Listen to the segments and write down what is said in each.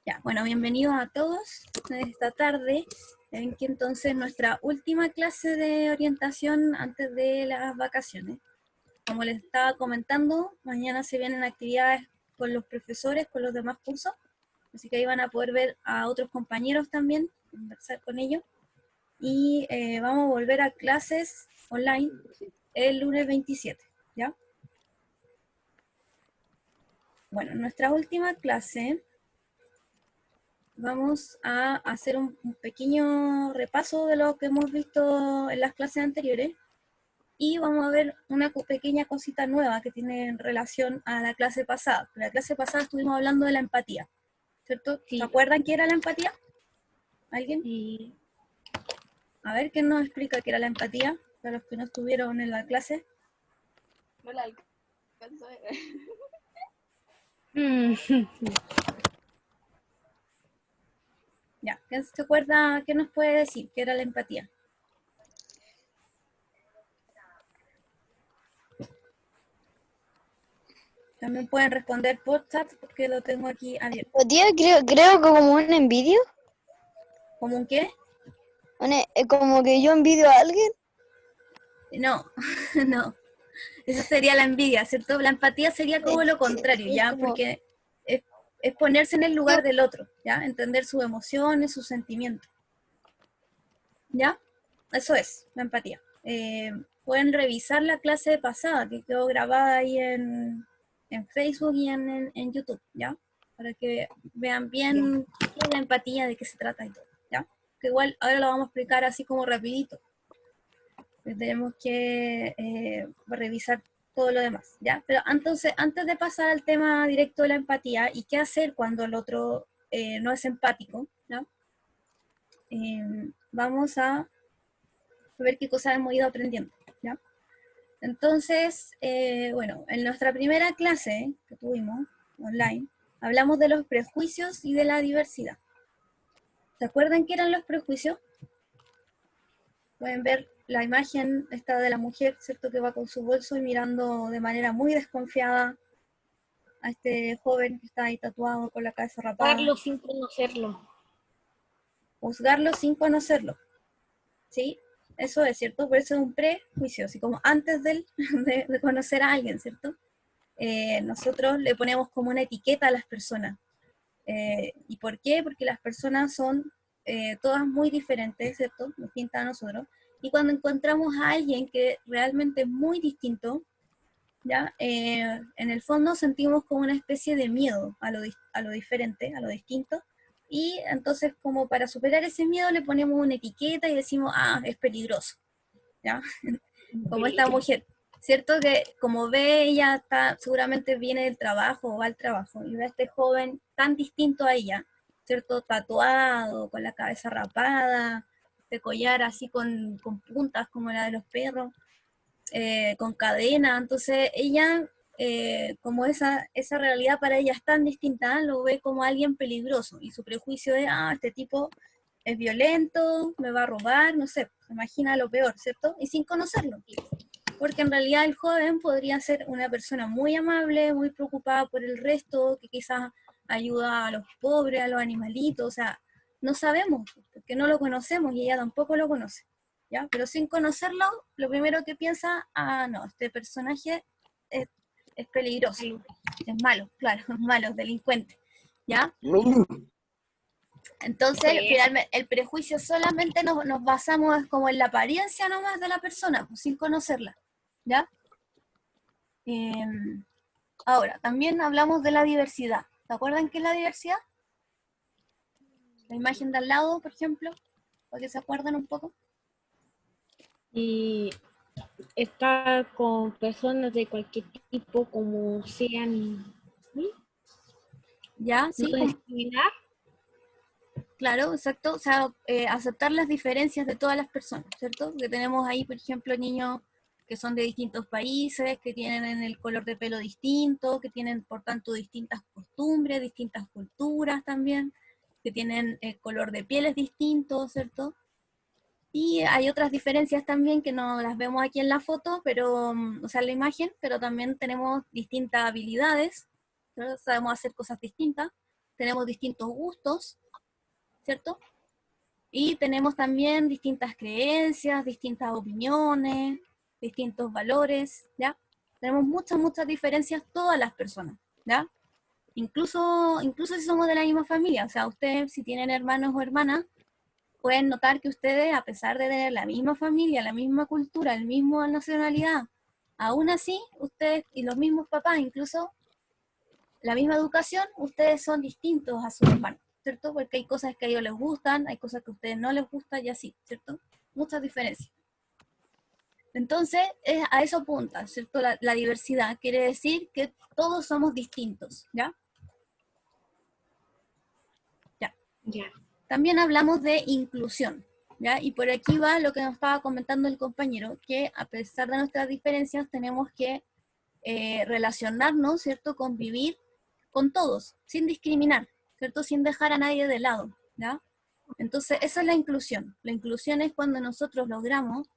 Ya, bueno, bienvenidos a todos esta tarde, en que entonces nuestra última clase de orientación antes de las vacaciones. Como les estaba comentando, mañana se vienen actividades con los profesores, con los demás cursos, así que ahí van a poder ver a otros compañeros también, conversar con ellos, y vamos a volver a clases online el lunes 27, ¿ya? Bueno, en nuestra última clase vamos a hacer un pequeño repaso de lo que hemos visto en las clases anteriores y vamos a ver una pequeña cosita nueva que tiene en relación a la clase pasada. En la clase pasada estuvimos hablando de la empatía, ¿cierto? ¿Se Sí. acuerdan qué era la empatía? ¿Alguien? Y A ver, ¿quién nos explica qué era la empatía? Para los que no estuvieron en la clase. No la alcanzo a ver. Ya, ¿quién se acuerda? ¿Qué nos puede decir qué era la empatía? También pueden responder por chat porque lo tengo aquí abierto. Empatía creo que como una envidia. ¿Cómo un qué? Como que yo envidio a alguien. No, no. Esa sería la envidia, ¿cierto? La empatía sería como lo contrario, Es ¿ya? como, Porque es ponerse en el lugar del otro, ¿ya? Entender sus emociones, sus sentimientos, ¿ya? Eso es la empatía. Pueden revisar la clase pasada que quedó grabada ahí en Facebook y en YouTube, ¿ya? Para que vean bien qué es la empatía, de qué se trata y todo, ¿ya? Que igual ahora lo vamos a explicar así como rapidito. Tenemos que revisar todo lo demás, ¿ya? Pero entonces, antes de pasar al tema directo de la empatía y qué hacer cuando el otro no es empático, ¿ya? Vamos a ver qué cosas hemos ido aprendiendo, ¿ya? Entonces, bueno, en nuestra primera clase que tuvimos online, hablamos de los prejuicios y de la diversidad. ¿Se acuerdan qué eran los prejuicios? Pueden ver la imagen esta de la mujer, ¿cierto? Que va con su bolso y mirando de manera muy desconfiada a este joven que está ahí tatuado con la cabeza rapada. Juzgarlo sin conocerlo. Juzgarlo sin conocerlo, ¿sí? Eso es, ¿cierto? Por eso es un prejuicio, así como antes de conocer a alguien, ¿cierto? Nosotros le ponemos como una etiqueta a las personas. ¿Y por qué? Porque las personas son todas muy diferentes, ¿cierto? Distintas a nosotros. Y cuando encontramos a alguien que realmente es muy distinto, ¿ya? En el fondo sentimos como una especie de miedo a lo diferente, a lo distinto, y entonces como para superar ese miedo le ponemos una etiqueta y decimos, ah, es peligroso, ¿ya? Como esta mujer, ¿cierto? Que como ve, ella está, seguramente viene del trabajo o va al trabajo, y ve a este joven tan distinto a ella, ¿cierto? Tatuado, con la cabeza rapada, de collar así con puntas como la de los perros, con cadena, entonces ella, como esa realidad para ella es tan distinta, lo ve como alguien peligroso, y su prejuicio es, ah, este tipo es violento, me va a robar, no sé, se imagina lo peor, ¿cierto? Y sin conocerlo, porque en realidad el joven podría ser una persona muy amable, muy preocupada por el resto, que quizás ayuda a los pobres, a los animalitos, o sea, no sabemos, porque no lo conocemos y ella tampoco lo conoce, ¿ya? Pero sin conocerlo, lo primero que piensa, ah, no, este personaje es, es peligroso, es malo, claro, es malo, es delincuente, ¿ya? Entonces, Sí. finalmente, el prejuicio solamente nos basamos como en la apariencia nomás de la persona, pues, sin conocerla, ¿ya? Eh, Ahora, también hablamos de la diversidad. ¿Se acuerdan qué es la diversidad? La imagen de al lado, por ejemplo, para que se acuerden un poco. Y estar con personas de cualquier tipo, como sean, ¿sí? ¿Ya? No ¿Sí? discriminar. Claro, exacto. O sea, aceptar las diferencias de todas las personas, ¿cierto? Que tenemos ahí, por ejemplo, niños que son de distintos países, que tienen el color de pelo distinto, que tienen, por tanto, distintas costumbres, distintas culturas también, que tienen el color de pieles distinto, ¿cierto? Y hay otras diferencias también que no las vemos aquí en la foto, pero, o sea, en la imagen, pero también tenemos distintas habilidades, ¿no? Sabemos hacer cosas distintas, tenemos distintos gustos, ¿cierto? Y tenemos también distintas creencias, distintas opiniones, distintos valores, ¿ya? Tenemos muchas diferencias todas las personas, ¿ya? Incluso si somos de la misma familia, o sea, ustedes si tienen hermanos o hermanas, pueden notar que ustedes, a pesar de tener la misma familia, la misma cultura, la misma nacionalidad, aún así, ustedes y los mismos papás, incluso la misma educación, ustedes son distintos a sus hermanos, ¿cierto? Porque hay cosas que a ellos les gustan, hay cosas que a ustedes no les gustan y así, ¿cierto? Muchas diferencias. Entonces, a eso apunta, ¿cierto? La diversidad quiere decir que todos somos distintos, ¿ya? Ya. Ya. También hablamos de inclusión, ¿ya? Y por aquí va lo que nos estaba comentando el compañero, que a pesar de nuestras diferencias tenemos que relacionarnos, ¿cierto? Convivir con todos, sin discriminar, ¿cierto? Sin dejar a nadie de lado, ¿ya? Entonces, esa es la inclusión. La inclusión es cuando nosotros logramos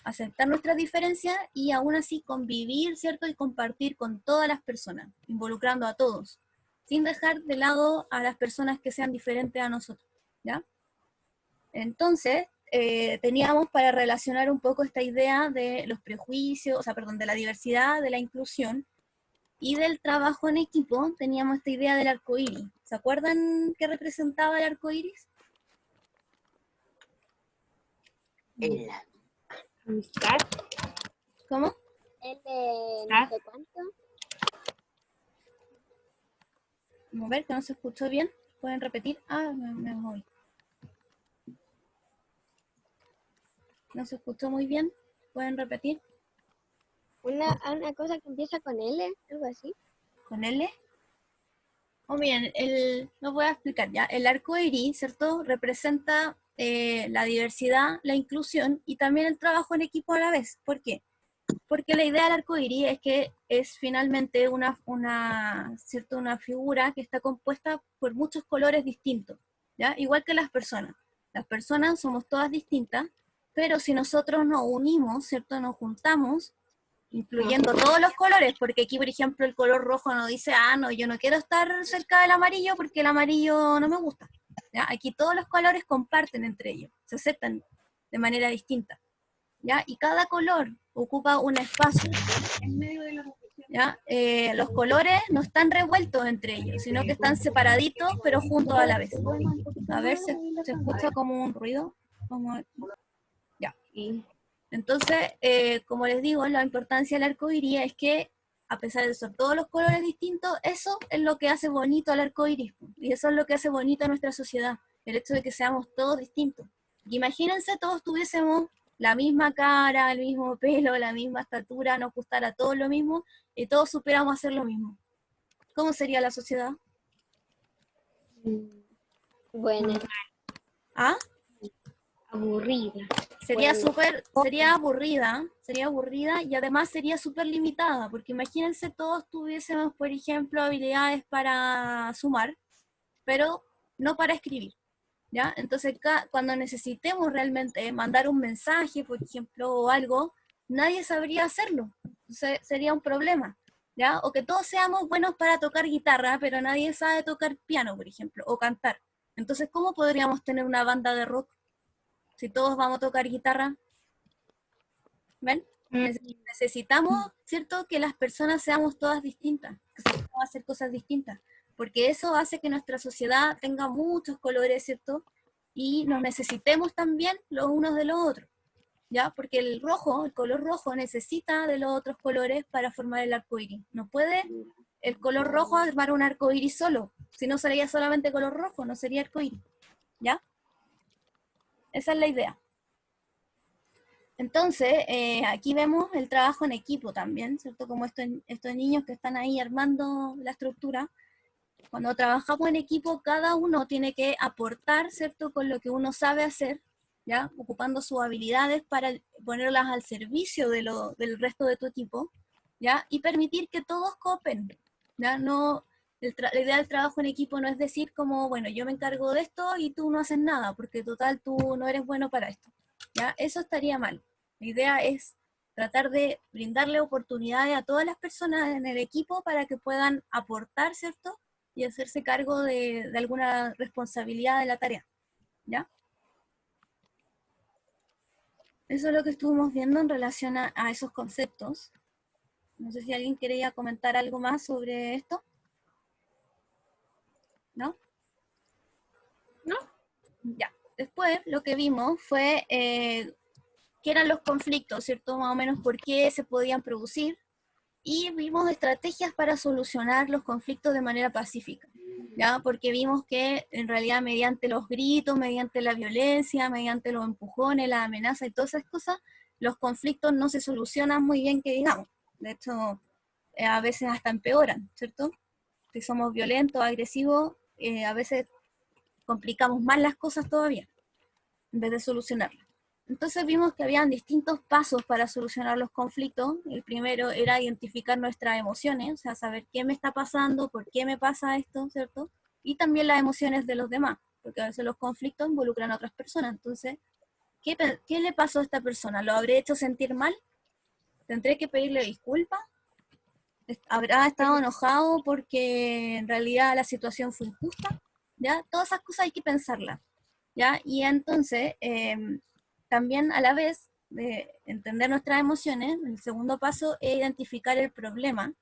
aceptar nuestras diferencias y aún así convivir, ¿cierto? Y compartir con todas las personas, involucrando a todos, sin dejar de lado a las personas que sean diferentes a nosotros, ¿ya? Entonces, teníamos para relacionar un poco esta idea de los prejuicios, o sea, perdón, de la diversidad, de la inclusión, y del trabajo en equipo, teníamos esta idea del arco iris. ¿Se acuerdan qué representaba el arco iris? El Amistad. ¿Cómo? Ah. No sé cuánto. A ver, que no se escuchó bien. ¿Pueden repetir? Ah, me voy. No se escuchó muy bien. ¿Pueden repetir? Una cosa que empieza con L, algo así. ¿Con L? Oh, bien, lo voy a explicar ya. El arco iris, ¿cierto? Representa la diversidad, la inclusión y también el trabajo en equipo a la vez. ¿Por qué? Porque la idea del arco iris es que es finalmente ¿cierto? Una figura que está compuesta por muchos colores distintos, ¿ya? Igual que las personas. Las personas somos todas distintas, pero si nosotros nos unimos, ¿cierto? Nos juntamos, incluyendo todos los colores, porque aquí, por ejemplo, el color rojo nos dice, ah, no, yo no quiero estar cerca del amarillo porque el amarillo no me gusta, ¿ya? Aquí todos los colores comparten entre ellos, se aceptan de manera distinta, ¿ya? Y cada color ocupa un espacio, ¿ya? Los colores no están revueltos entre ellos, sino que están separaditos, pero juntos a la vez. A ver, se escucha como un ruido. Sí. Entonces, como les digo, la importancia del arco iris es que, a pesar de ser todos los colores distintos, eso es lo que hace bonito al arco iris, y eso es lo que hace bonito a nuestra sociedad, el hecho de que seamos todos distintos. Imagínense, todos tuviésemos la misma cara, el mismo pelo, la misma estatura, nos gustara todo lo mismo, y todos supiéramos hacer lo mismo. ¿Cómo sería la sociedad? Bueno, ¿Ah? Aburrida. Sería Bueno. sería aburrida y además sería súper limitada, porque imagínense todos tuviésemos, por ejemplo, habilidades para sumar, pero no para escribir, ¿ya? Entonces, cuando necesitemos realmente mandar un mensaje, por ejemplo, o algo, nadie sabría hacerlo. Entonces, sería un problema, ¿ya? O que todos seamos buenos para tocar guitarra, pero nadie sabe tocar piano, por ejemplo, o cantar. Entonces, ¿cómo podríamos tener una banda de rock si todos vamos a tocar guitarra? ¿Ven? Necesitamos, ¿cierto?, que las personas seamos todas distintas, que sepamos hacer cosas distintas, porque eso hace que nuestra sociedad tenga muchos colores, ¿cierto? Y nos necesitemos también los unos de los otros, ¿ya? Porque el color rojo necesita de los otros colores para formar el arco iris. No puede el color rojo armar un arco iris solo, si no sería solamente color rojo, no sería arco iris, ¿ya? Esa es la idea. Entonces, aquí vemos el trabajo en equipo también, ¿cierto? Como estos niños que están ahí armando la estructura. Cuando trabajamos en equipo, cada uno tiene que aportar, ¿cierto? Con lo que uno sabe hacer, ¿ya? Ocupando sus habilidades para ponerlas al servicio del resto de tu equipo, ¿ya? Y permitir que todos copen, ¿ya? No, la idea del trabajo en equipo no es decir como, bueno, yo me encargo de esto y tú no haces nada, porque total tú no eres bueno para esto, ¿ya? Eso estaría mal. La idea es tratar de brindarle oportunidades a todas las personas en el equipo para que puedan aportar, ¿cierto? y hacerse cargo de alguna responsabilidad de la tarea, ¿ya? Eso es lo que estuvimos viendo en relación a esos conceptos. No sé si alguien quería comentar algo más sobre esto. ¿No? No. Ya. Después lo que vimos fue qué eran los conflictos, ¿cierto? Más o menos por qué se podían producir. Y vimos estrategias para solucionar los conflictos de manera pacífica, ¿ya? Porque vimos que en realidad mediante los gritos, mediante la violencia, mediante los empujones, la amenaza y todas esas cosas, los conflictos no se solucionan muy bien, que digamos. De hecho, a veces hasta empeoran, ¿cierto? Si somos violentos, agresivos, a veces complicamos más las cosas todavía, en vez de solucionarlas. Entonces vimos que habían distintos pasos para solucionar los conflictos. El primero era identificar nuestras emociones, o sea, saber qué me está pasando, por qué me pasa esto, ¿cierto? Y también las emociones de los demás, porque a veces los conflictos involucran a otras personas. Entonces, ¿qué le pasó a esta persona? ¿Lo habré hecho sentir mal? ¿Tendré que pedirle disculpas? ¿Habrá estado enojado porque en realidad la situación fue injusta? ¿Ya? Todas esas cosas hay que pensarlas, ¿ya? Y entonces, también a la vez de entender nuestras emociones, el segundo paso es identificar el problema,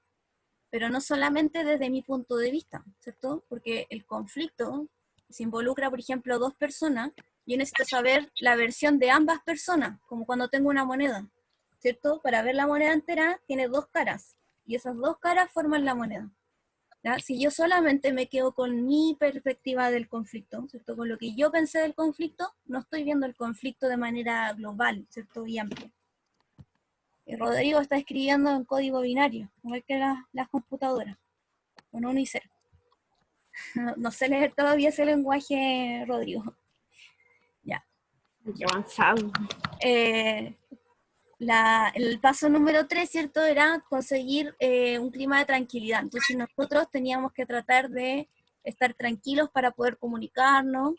pero no solamente desde mi punto de vista, ¿cierto? Porque el conflicto se involucra, por ejemplo, dos personas, yo necesito saber la versión de ambas personas, como cuando tengo una moneda, ¿cierto? Para ver la moneda entera tiene dos caras, y esas dos caras forman la moneda. ¿Ya? Si yo solamente me quedo con mi perspectiva del conflicto, ¿cierto? Con lo que yo pensé del conflicto, no estoy viendo el conflicto de manera global, ¿cierto? Y amplia. Y Rodrigo está escribiendo en código binario, igual que las computadoras, con 1 y 0. No sé leer todavía ese lenguaje, Rodrigo. Ya. Qué avanzado. El paso número 3, ¿cierto? Era conseguir un clima de tranquilidad. Entonces nosotros teníamos que tratar de estar tranquilos para poder comunicarnos,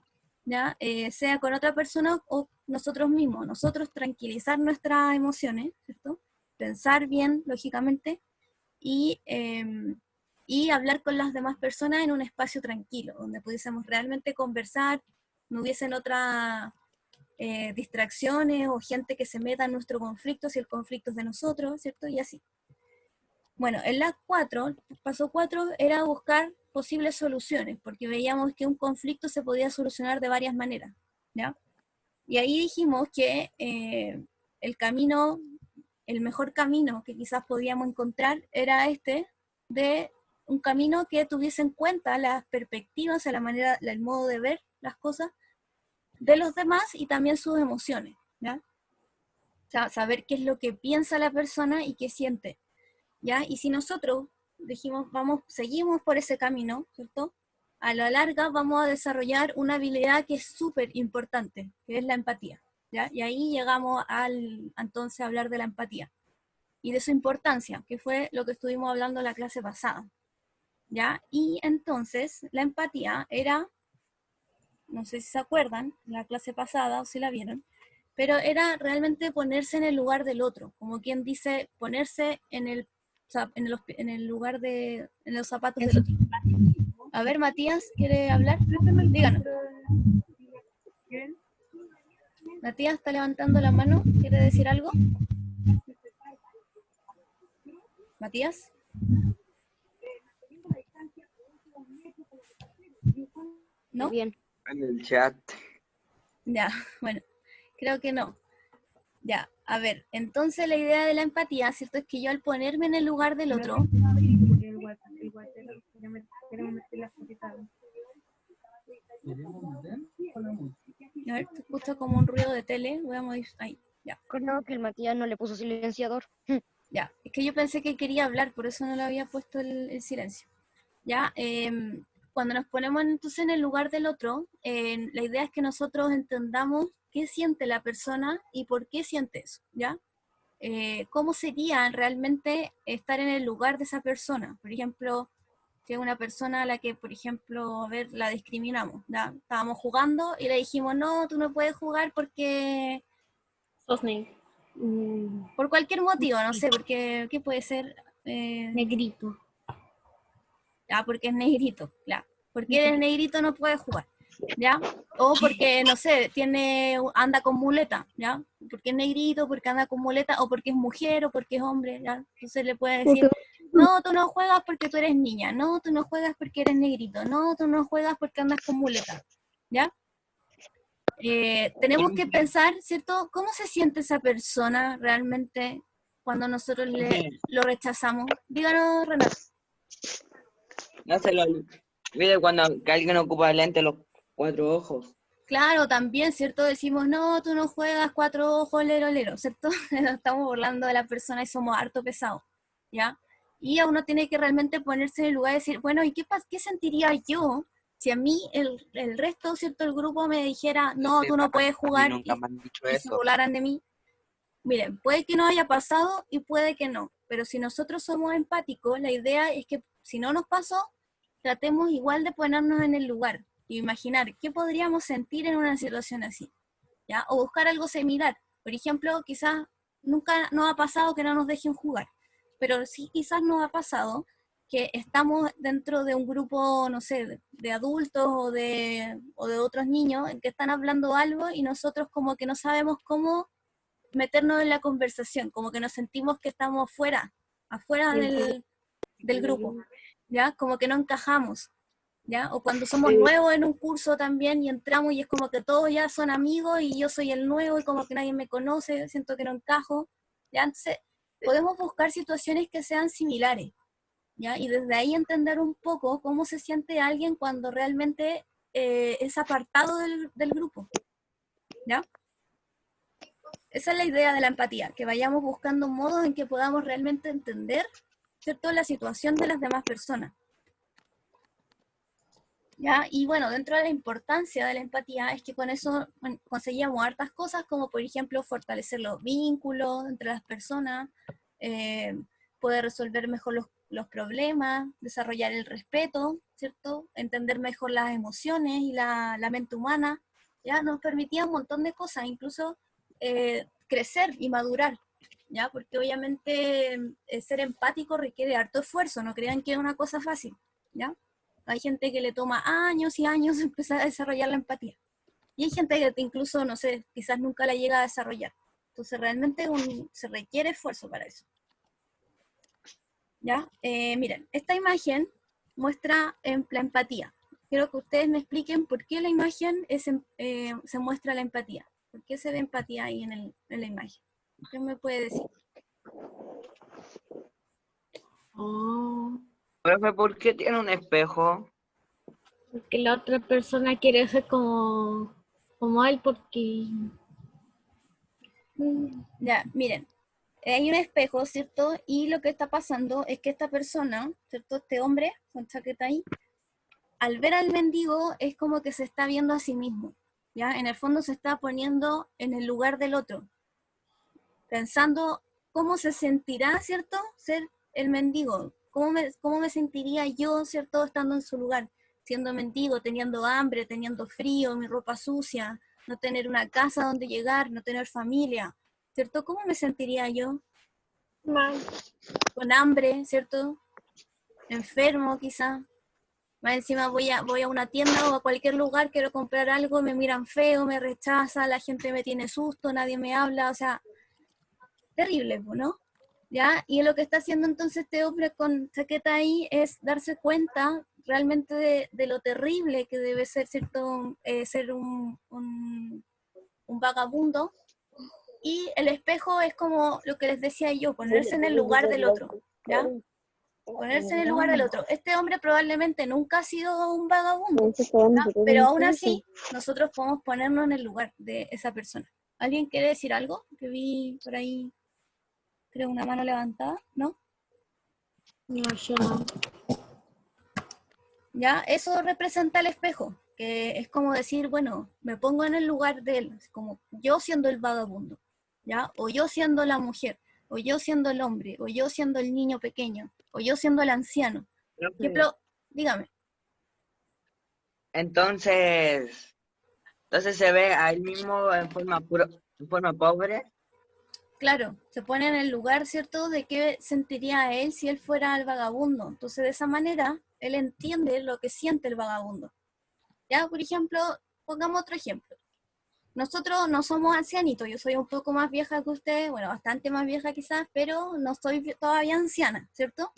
¿ya? Sea con otra persona o nosotros mismos. Nosotros tranquilizar nuestras emociones, ¿cierto? Pensar bien, lógicamente, y hablar con las demás personas en un espacio tranquilo, donde pudiésemos realmente conversar, no hubiesen otras distracciones o gente que se meta en nuestro conflicto si el conflicto es de nosotros, ¿cierto? Y así. Bueno, en las 4, paso 4 era buscar posibles soluciones, porque veíamos que un conflicto se podía solucionar de varias maneras, ¿ya? Y ahí dijimos que el mejor camino que quizás podíamos encontrar era de un camino que tuviese en cuenta las perspectivas, la manera, el modo de ver las cosas de los demás y también sus emociones, ¿ya? O sea, saber qué es lo que piensa la persona y qué siente, ¿ya? Y si nosotros dijimos, seguimos por ese camino, ¿cierto? A la larga vamos a desarrollar una habilidad que es súper importante, que es la empatía, ¿ya? Y ahí llegamos entonces a hablar de la empatía y de su importancia, que fue lo que estuvimos hablando en la clase pasada, ¿ya? Y entonces la empatía era, no sé si se acuerdan, en la clase pasada o si la vieron, pero era realmente ponerse en el lugar del otro, como quien dice, ponerse en el lugar en los zapatos del otro. A ver, Matías, ¿quiere hablar? Díganos. Matías está levantando la mano, ¿quiere decir algo? Matías. ¿No? Bien. En el chat. Ya, bueno, creo que no. Ya, a ver, entonces la idea de la empatía, ¿cierto? Es que yo al ponerme en el lugar del otro, a ver, se escucha como un ruido de tele, voy a modificar, ahí, ya, No, que el Matías no le puso silenciador. ya. Es que yo pensé que quería hablar, por eso no le había puesto el silencio. Ya, cuando nos ponemos entonces en el lugar del otro, la idea es que nosotros entendamos qué siente la persona y por qué siente eso, ¿ya? Cómo sería realmente estar en el lugar de esa persona. Por ejemplo, si es una persona a la que, por ejemplo, a ver, la discriminamos, ¿ya? Estábamos jugando y le dijimos, no, tú no puedes jugar porque, Sosne. por cualquier motivo, no sé, porque, ¿qué puede ser? Negrito. ya, porque es negrito, ya, porque eres negrito no puedes jugar, ya, o porque, no sé, anda con muleta, ya, porque es negrito, porque anda con muleta, o porque es mujer, o porque es hombre, ya, entonces le puede decir, no, tú no juegas porque tú eres niña, no, tú no juegas porque eres negrito, no, tú no juegas porque andas con muleta, ya. Tenemos que pensar, ¿cierto? ¿Cómo se siente esa persona realmente cuando nosotros lo rechazamos? Díganos, Renato. No se lo olvide cuando que alguien ocupa lente los 4 ojos. Claro, también, ¿cierto? Decimos, no, tú no juegas 4 ojos, lero, lero, ¿cierto? Nos estamos burlando de la persona y somos harto pesados, ¿ya? Y a uno tiene que realmente ponerse en el lugar de decir, bueno, ¿y qué sentiría yo si a mí el resto, ¿cierto? El grupo me dijera, no, tú no puedes A mí jugar nunca me han dicho y se eso. burlaran de mí? Miren, puede que no haya pasado y puede que no, pero si nosotros somos empáticos, la idea es que si no nos pasó, tratemos igual de ponernos en el lugar y imaginar qué podríamos sentir en una situación así, ¿ya? O buscar algo similar. Por ejemplo, quizás nunca nos ha pasado que no nos dejen jugar, pero sí quizás nos ha pasado que estamos dentro de un grupo, no sé, de adultos o de otros niños en que están hablando algo y nosotros como que no sabemos cómo meternos en la conversación, como que nos sentimos que estamos afuera del grupo, ¿ya? Como que no encajamos, ¿ya? O cuando somos nuevos en un curso también y entramos y es como que todos ya son amigos y yo soy el nuevo y como que nadie me conoce, siento que no encajo, ¿ya? Entonces, podemos buscar situaciones que sean similares, ¿ya? Y desde ahí entender un poco cómo se siente alguien cuando realmente es apartado del grupo, ¿ya? Esa es la idea de la empatía, que vayamos buscando modos en que podamos realmente entender, ¿cierto?, la situación de las demás personas. ¿Ya? Y bueno, dentro de la importancia de la empatía es que con eso conseguíamos hartas cosas, como por ejemplo fortalecer los vínculos entre las personas, poder resolver mejor los problemas, desarrollar el respeto, ¿cierto? Entender mejor las emociones y la mente humana, ¿ya? Nos permitía un montón de cosas, incluso crecer y madurar, ¿ya? Porque obviamente ser empático requiere harto esfuerzo, no crean que es una cosa fácil, ¿ya? Hay gente que le toma años y años empezar a desarrollar la empatía. Y hay gente que incluso, no sé, quizás nunca la llega a desarrollar. Entonces realmente se requiere esfuerzo para eso. ¿Ya? Miren, esta imagen muestra la empatía. Quiero que ustedes me expliquen por qué la imagen se muestra la empatía. ¿Por qué se ve empatía ahí en la imagen? ¿Qué me puede decir? Oh, Profe, ¿por qué tiene un espejo? porque la otra persona quiere ser como él porque Ya, miren, hay un espejo, ¿cierto? Y lo que está pasando es que esta persona, ¿cierto? Este hombre con chaqueta ahí, al ver al mendigo es como que se está viendo a sí mismo, ¿ya? En el fondo se está poniendo en el lugar del otro, pensando cómo se sentirá, ¿cierto? Ser el mendigo, cómo me sentiría yo, ¿cierto? Estando en su lugar, siendo mendigo, teniendo hambre, teniendo frío, mi ropa sucia, no tener una casa donde llegar, no tener familia, ¿cierto? ¿Cómo me sentiría yo? mal. Con hambre, ¿cierto? Enfermo quizá. Más encima voy a una tienda o a cualquier lugar, quiero comprar algo, me miran feo, me rechaza, la gente me tiene susto, nadie me habla, o sea, terrible, ¿no? ¿Ya? Y lo que está haciendo entonces este hombre con chaqueta ahí es darse cuenta realmente de lo terrible que debe ser, ¿cierto? Ser un vagabundo. Y el espejo es como lo que les decía yo, ponerse en el lugar del otro, ¿ya? Ponerse en el lugar del otro. Este hombre probablemente nunca ha sido un vagabundo, ¿ya? Pero aún así nosotros podemos ponernos en el lugar de esa persona. ¿Alguien quiere decir algo? Que vi por ahí, creo, una mano levantada, ¿no? No, yo no. ¿Ya? Eso representa el espejo, que es como decir, bueno, me pongo en el lugar de él, como yo siendo el vagabundo, ¿ya? O yo siendo la mujer, o yo siendo el hombre, o yo siendo el niño pequeño, o yo siendo el anciano. Por Profe, ejemplo, dígame. entonces se ve a él mismo en forma pobre. Claro, se pone en el lugar, ¿cierto?, de qué sentiría él si él fuera el vagabundo. Entonces, de esa manera, él entiende lo que siente el vagabundo. Ya, por ejemplo, pongamos otro ejemplo. Nosotros no somos ancianitos, yo soy un poco más vieja que usted, bueno, bastante más vieja quizás, pero no soy todavía anciana, ¿cierto?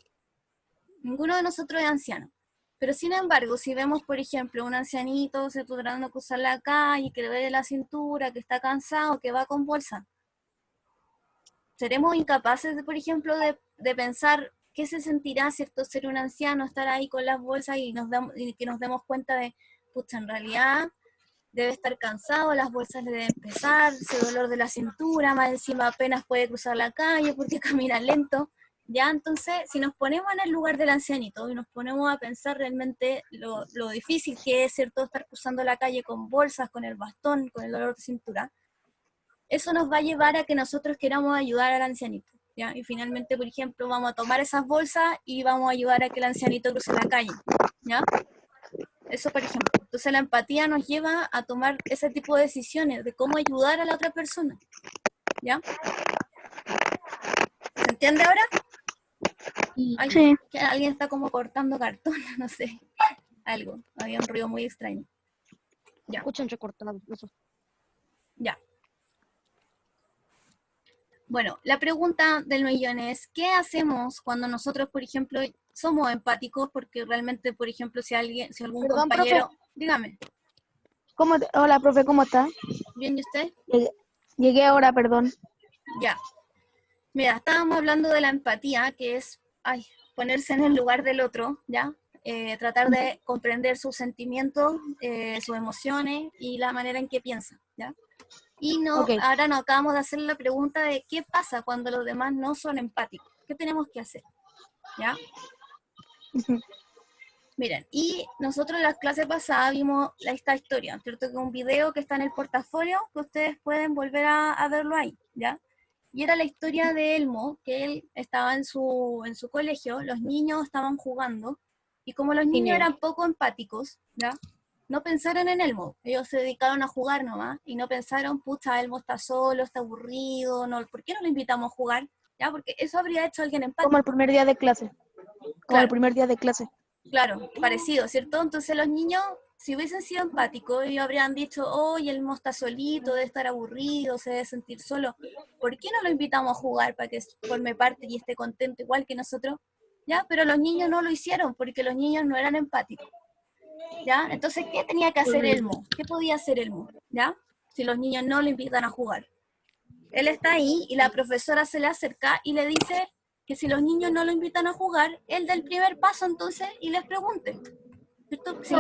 Ninguno de nosotros es anciano. Pero sin embargo, si vemos, por ejemplo, un ancianito, se tratando de cruzar la calle, que le duele la cintura, que está cansado, que va con bolsa, ¿seremos incapaces, por ejemplo, de pensar qué se sentirá, ¿cierto?, ser un anciano, estar ahí con las bolsas y que nos demos cuenta de, pucha, en realidad debe estar cansado, las bolsas le deben pesar, ese dolor de la cintura, más encima apenas puede cruzar la calle porque camina lento. Ya, entonces, si nos ponemos en el lugar del ancianito y nos ponemos a pensar realmente lo difícil que es, ¿cierto?, estar cruzando la calle con bolsas, con el bastón, con el dolor de cintura, eso nos va a llevar a que nosotros queramos ayudar al ancianito, ¿ya? Y finalmente, por ejemplo, vamos a tomar esas bolsas y vamos a ayudar a que el ancianito cruce la calle, ¿ya? Eso, por ejemplo. Entonces la empatía nos lleva a tomar ese tipo de decisiones de cómo ayudar a la otra persona, ¿ya? ¿Se entiende ahora? Ay, Sí. que alguien está como cortando cartón, no sé, algo, había un ruido muy extraño. Ya. Escuchan recortado. Eso. Ya. Bueno, la pregunta del millón es, ¿qué hacemos cuando nosotros, por ejemplo, somos empáticos? Porque realmente, por ejemplo, si algún Perdón, compañero... Dígame, Hola, profe, ¿cómo está? ¿bien y usted? Llegué ahora, perdón. Ya. Mira, estábamos hablando de la empatía, que es ponerse en el lugar del otro, ¿ya? Tratar de comprender sus sentimientos, sus emociones y la manera en que piensa, ¿ya? Y Ok. ahora nos acabamos de hacer la pregunta de qué pasa cuando los demás no son empáticos. ¿Qué tenemos que hacer? ¿Ya? Ujú. Miren, y nosotros en las clases pasadas vimos esta historia, ¿cierto? Que es un video que está en el portafolio, que ustedes pueden volver a verlo ahí, ¿ya? Y era la historia de Elmo, que él estaba en su colegio, los niños estaban jugando, y como los niños eran poco empáticos, ¿ya? No pensaron en Elmo, ellos se dedicaron a jugar nomás, y no pensaron, pucha, Elmo está solo, está aburrido, no, ¿por qué no lo invitamos a jugar? ¿Ya? Porque eso habría hecho alguien empático. Como el primer día de clase. Como el Claro. primer día de clase. Claro, parecido, ¿cierto? Entonces los niños, si hubiesen sido empáticos, ellos habrían dicho, oye, el Mo está solito, debe estar aburrido, se debe sentir solo. ¿Por qué no lo invitamos a jugar para que forme parte y esté contento igual que nosotros? ¿Ya? Pero los niños no lo hicieron porque los niños no eran empáticos. ¿Ya? Entonces, ¿qué tenía que hacer Elmo? ¿Qué podía hacer Elmo? ¿Ya? Si los niños no lo invitan a jugar. Él está ahí y la profesora se le acerca y le dice que si los niños no lo invitan a jugar, él dé el primer paso entonces y les pregunte. ¿Cierto? Si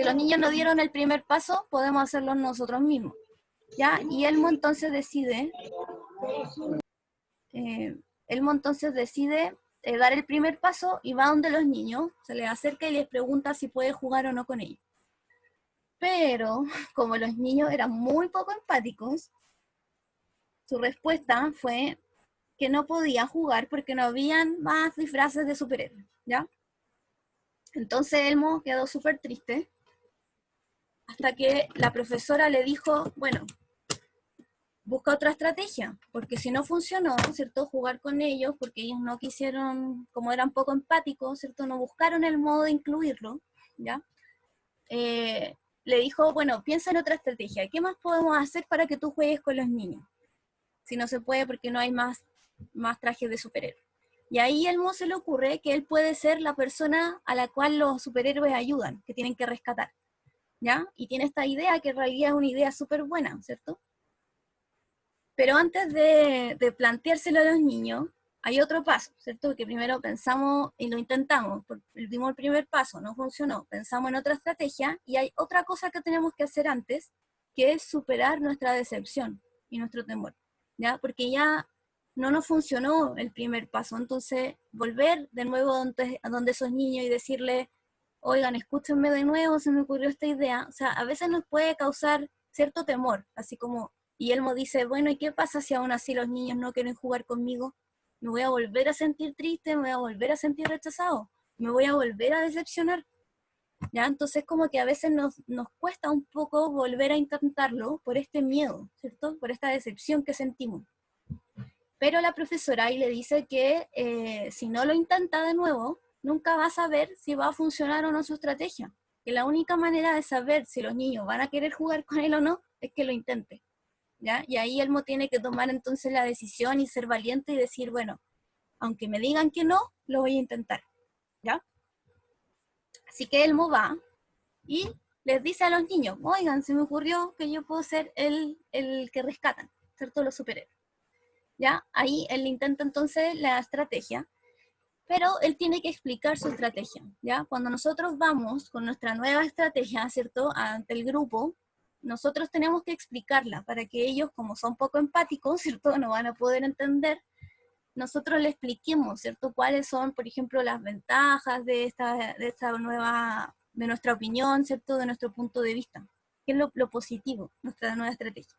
los niños no dieron el primer paso, podemos hacerlo nosotros mismos. ¿Ya? Y Elmo entonces decide, dar el primer paso y va donde los niños, se les acerca y les pregunta si puede jugar o no con ellos. Pero, como los niños eran muy poco empáticos, su respuesta fue que no podía jugar porque no habían más disfraces de superhéroes, ¿ya? Entonces Elmo quedó súper triste hasta que la profesora le dijo, bueno, busca otra estrategia, porque si no funcionó, ¿cierto? Jugar con ellos, porque ellos no quisieron, como eran poco empáticos, ¿cierto? No buscaron el modo de incluirlo, ¿ya? Le dijo, bueno, piensa en otra estrategia, ¿qué más podemos hacer para que tú juegues con los niños? Si no se puede porque no hay más trajes de superhéroes. Y ahí Elmo se le ocurre que él puede ser la persona a la cual los superhéroes ayudan, que tienen que rescatar, ¿ya? Y tiene esta idea que en realidad es una idea súper buena, ¿cierto? Pero antes de planteárselo a los niños, hay otro paso, ¿cierto? Que primero pensamos y lo intentamos, dimos el primer paso, no funcionó, pensamos en otra estrategia, y hay otra cosa que tenemos que hacer antes, que es superar nuestra decepción y nuestro temor, ¿ya? Porque ya no nos funcionó el primer paso, entonces volver de nuevo a donde esos niños y decirles, oigan, escúchenme de nuevo, se me ocurrió esta idea, o sea, a veces nos puede causar cierto temor, así como, y Elmo dice, bueno, ¿y qué pasa si aún así los niños no quieren jugar conmigo? Me voy a volver a sentir triste, me voy a volver a sentir rechazado, me voy a volver a decepcionar, ¿ya? Entonces como que a veces nos cuesta un poco volver a intentarlo por este miedo, ¿cierto? Por esta decepción que sentimos. Pero la profesora ahí le dice que si no lo intenta de nuevo, nunca va a saber si va a funcionar o no su estrategia. Que la única manera de saber si los niños van a querer jugar con él o no es que lo intente, ¿ya? Y ahí Elmo tiene que tomar entonces la decisión y ser valiente y decir, bueno, aunque me digan que no, lo voy a intentar, ¿ya? Así que Elmo va y les dice a los niños, oigan, se me ocurrió que yo puedo ser el que rescatan, ser todos los superhéroes. ¿Ya? Ahí él intenta entonces la estrategia, pero él tiene que explicar su estrategia, ¿ya? Cuando nosotros vamos con nuestra nueva estrategia, ¿cierto?, ante el grupo, nosotros tenemos que explicarla para que ellos, como son poco empáticos, ¿cierto?, no van a poder entender, nosotros le expliquemos, ¿cierto?, cuáles son, por ejemplo, las ventajas de esta nueva, de nuestra opinión, ¿cierto?, de nuestro punto de vista, qué es lo positivo, nuestra nueva estrategia.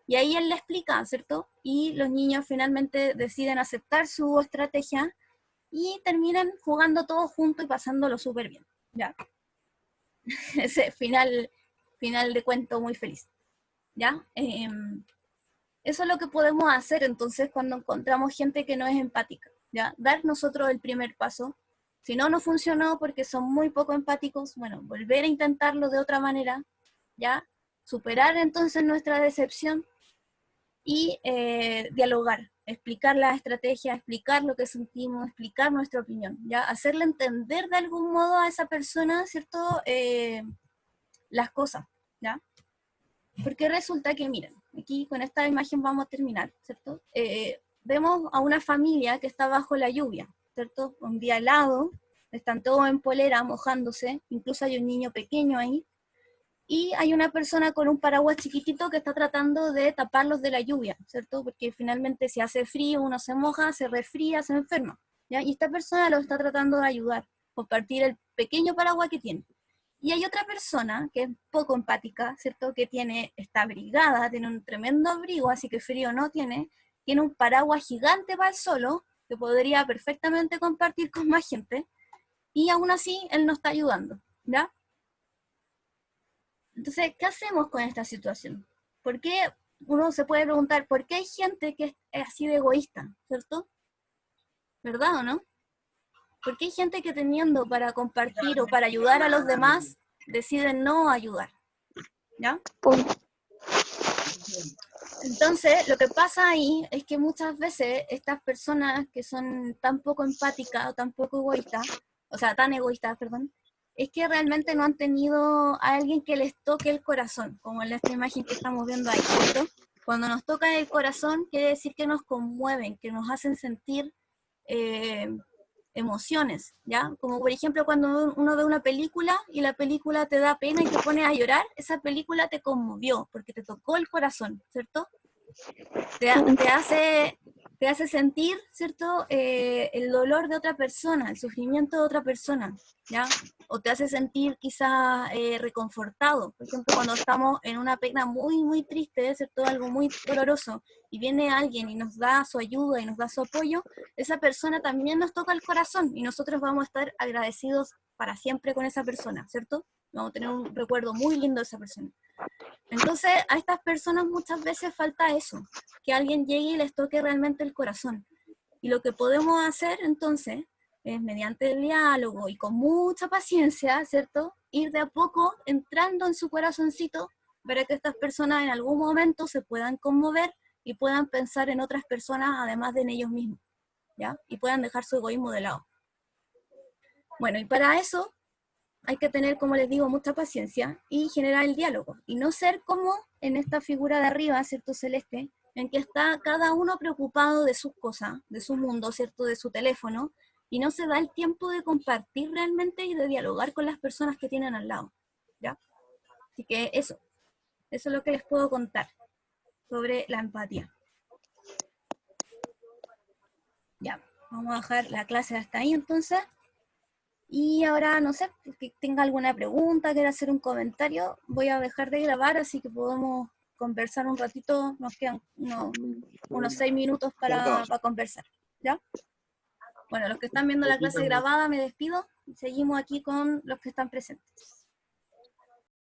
Y ahí él le explica, ¿cierto? Y los niños finalmente deciden aceptar su estrategia y terminan jugando todos juntos y pasándolo súper bien, ¿ya? Ese final de cuento muy feliz, ¿ya? Eso es lo que podemos hacer entonces cuando encontramos gente que no es empática, ¿ya? Dar nosotros el primer paso. Si no funcionó porque son muy poco empáticos, bueno, volver a intentarlo de otra manera, ¿ya? Superar entonces nuestra decepción y dialogar, explicar la estrategia, explicar lo que sentimos, explicar nuestra opinión, ¿ya? Hacerle entender de algún modo a esa persona, ¿cierto?, las cosas, ¿ya? Porque resulta que, miren, aquí con esta imagen vamos a terminar, ¿cierto? Vemos a una familia que está bajo la lluvia, ¿cierto? Un día helado, están todos en polera, mojándose, incluso hay un niño pequeño ahí, y hay una persona con un paraguas chiquitito que está tratando de taparlos de la lluvia, ¿cierto? Porque finalmente si hace frío, uno se moja, se resfría, se enferma, ¿ya? Y esta persona lo está tratando de ayudar, compartir el pequeño paraguas que tiene. Y hay otra persona que es poco empática, ¿cierto? Que está abrigada, tiene un tremendo abrigo, así que frío no tiene un paraguas gigante para el solo, que podría perfectamente compartir con más gente, y aún así él no está ayudando, ¿ya? Entonces, ¿qué hacemos con esta situación? ¿Por qué uno se puede preguntar, por qué hay gente que es así de egoísta, ¿cierto? ¿Verdad o no? ¿Por qué hay gente que teniendo para compartir o para ayudar a los demás, deciden no ayudar? ¿Ya? Entonces, lo que pasa ahí es que muchas veces estas personas que son tan poco empáticas o tan poco egoístas, o sea, tan egoístas, perdón, es que realmente no han tenido a alguien que les toque el corazón, como en esta imagen que estamos viendo ahí, ¿cierto? Cuando nos toca el corazón, quiere decir que nos conmueven, que nos hacen sentir emociones, ¿ya? Como por ejemplo cuando uno ve una película y la película te da pena y te pone a llorar, esa película te conmovió, porque te tocó el corazón, ¿cierto? Te hace sentir, ¿cierto? El dolor de otra persona, el sufrimiento de otra persona, ¿ya? O te hace sentir quizá reconfortado. Por ejemplo, cuando estamos en una pena muy, muy triste, ¿cierto? Algo muy doloroso, y viene alguien y nos da su ayuda y nos da su apoyo, esa persona también nos toca el corazón y nosotros vamos a estar agradecidos para siempre con esa persona, ¿cierto? Vamos a tener un recuerdo muy lindo de esa persona. Entonces, a estas personas muchas veces falta eso, que alguien llegue y les toque realmente el corazón. Y lo que podemos hacer entonces es, mediante el diálogo y con mucha paciencia, ¿cierto?, ir de a poco entrando en su corazoncito para que estas personas en algún momento se puedan conmover y puedan pensar en otras personas además de en ellos mismos, ¿ya? Y puedan dejar su egoísmo de lado. Bueno, y para eso hay que tener, como les digo, mucha paciencia y generar el diálogo. Y no ser como en esta figura de arriba, ¿cierto?, celeste, en que está cada uno preocupado de sus cosas, de su mundo, ¿cierto?, de su teléfono, y no se da el tiempo de compartir realmente y de dialogar con las personas que tienen al lado, ¿ya? Así que eso es lo que les puedo contar sobre la empatía. Ya, vamos a dejar la clase hasta ahí entonces. Y ahora, no sé, que tenga alguna pregunta, quiera hacer un comentario, voy a dejar de grabar, así que podemos conversar un ratito, nos quedan unos 6 minutos para conversar, ¿ya? Bueno, los que están viendo la clase grabada me despido y seguimos aquí con los que están presentes.